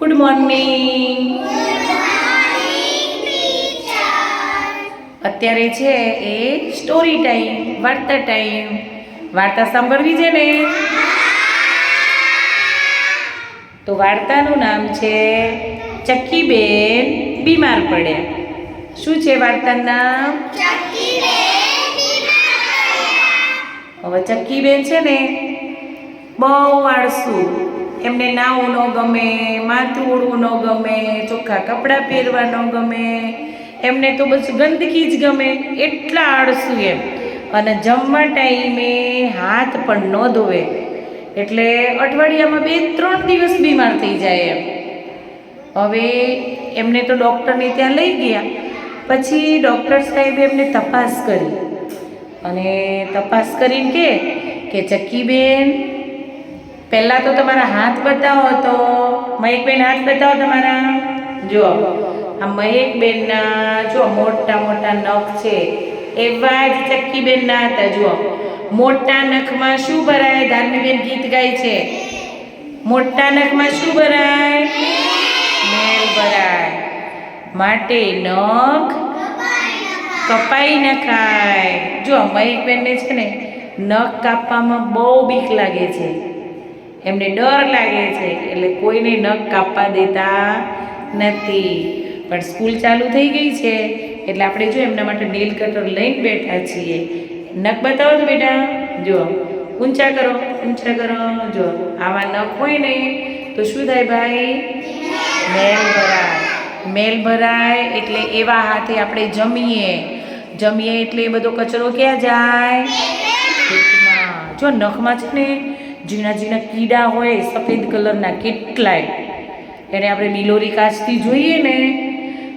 Good morning. અત્યારે છે એ story time, વાર્તા ટાઈમ. વાર્તા સાંભળવી છે ને? તો વાર્તાનું નામ છે ચક્કીબેન બીમાર પડ્યા. શું છે વાર્તાનું નામ? હવે ચક્કીબેન છે ને બહુ આળસુ. એમને નાવું ન ગમે, માથું ઓળવું ન ગમે, ચોખ્ખા કપડાં પહેરવા ન ગમે. એમને તો બસ ગંદકી જ ગમે, એટલા આળસુ એમ. અને જમવા ટાઈમે હાથ પણ ન ધોવે. એટલે અઠવાડિયામાં 2-3 દિવસ બીમાર થઈ જાય એમ. હવે એમને તો ડૉક્ટરને ત્યાં લઈ ગયા. પછી ડૉક્ટર સાહેબે એમને તપાસ કરી અને તપાસ કરીને કે ચક્કીબેન, પહેલાં તો તમારા હાથ બતાવો. તો મયકબેન હાથ બતાવો તમારા. જો આ મયકબેનના જો મોટા મોટા નખ છે, એવા જ ચક્કીબેનના હતા. જુઓ, મોટા નખમાં શું ભરાય? ધાર્મીબેન ગીત ગાય છે. મોટા નખમાં શું ભરાય? મેલ ભરાય. માટે નખ કપાઈ નખાય. જો મયકબેનને છે ને નખ કાપવામાં બહુ બીક લાગે છે, એમને ડર લાગે છે, એટલે કોઈને નખ કાપવા દેતા નથી. પણ સ્કૂલ ચાલુ થઈ ગઈ છે એટલે આપણે જો એમના માટે નેલ કટર લઈને બેઠા છીએ. નખ બતાવો તો બેટા. જો ઊંચા કરો, ઊંચા કરો. જો આવા નખ હોય ને તો શું થાય ભાઈ? મેલ ભરાય. મેલ ભરાય એટલે એવા હાથે આપણે જમીએ એટલે એ બધો કચરો ક્યાં જાય? પેટમાં. જો નખમાં છે ને ઝીણા ઝીણા કીડા હોય, સફેદ કલરના કેટલાય. એને આપણે બિલોરી કાચથી જોઈએ ને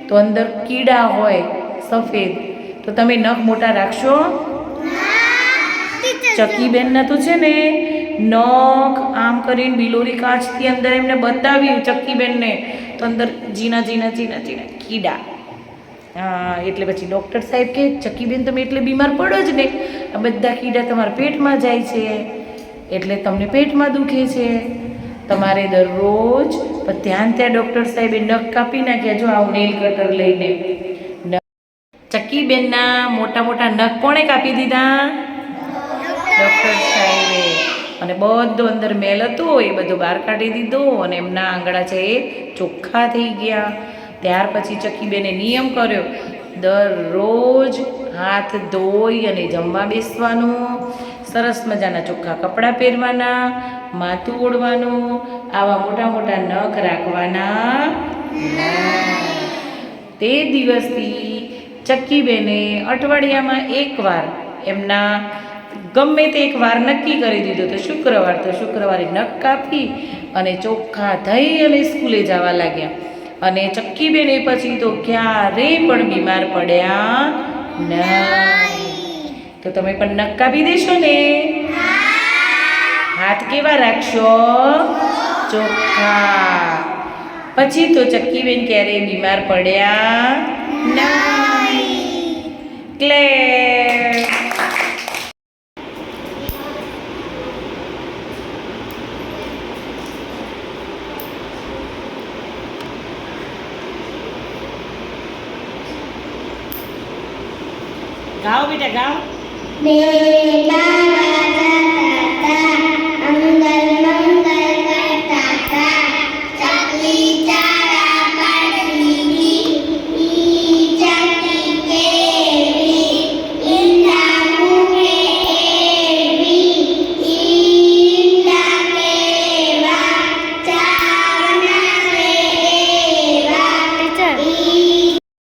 તો અંદર કીડા હોય સફેદ. તો તમે નખ મોટા રાખશો? ચક્કીબેનના તો છે ને નખ આમ કરીને બિલોરી કાચથી અંદર એમને બતાવ્યું ચક્કીબેનને, તો અંદર ઝીણા ઝીણા કીડા. હા, એટલે પછી ડૉક્ટર સાહેબ કહે, ચક્કીબેન તમે એટલે બીમાર પડો જ ને, આ બધા કીડા તમારા પેટમાં જાય છે એટલે તમને પેટમાં દુખે છે. તમારે દરરોજ ત્યાં ડૉક્ટર સાહેબે નખ કાપી નાખ્યા. જો આવું નેલ કટર લઈને ચક્કીબેનના મોટા મોટા નખ કોણે કાપી દીધા? ડૉક્ટર સાહેબે. અને બધો અંદર મેલ હતો એ બધો બહાર કાઢી દીધો અને એમના આંગળા છે એ ચોખ્ખા થઈ ગયા. ત્યાર પછી ચક્કીબેને નિયમ કર્યો, દરરોજ હાથ ધોઈ અને જમવા બેસવાનું, સરસ મજાના ચોખ્ખા કપડાં પહેરવાના, માથું ઓળવાનું, આવા મોટા મોટા નખ રાખવાના. તે દિવસથી ચક્કીબેને અઠવાડિયામાં એકવાર એમના ગમે તે એક વાર નક્કી કરી દીધો તો શુક્રવારે નખ કાપી અને ચોખ્ખા થઈ અને સ્કૂલે જવા લાગ્યા. અને ચક્કીબેને પછી તો ક્યારેય પણ બીમાર પડ્યા નહીં. તો તમે પણ નખ કાપી દેશો ને? હાથ કેવા રાખશો? ચોખ્ખા. પછી તો ચક્કીબેન ક્યારેય બીમાર પડ્યા નહીં. ક્લેપ. ગાઓ બેટા, ગાઓ.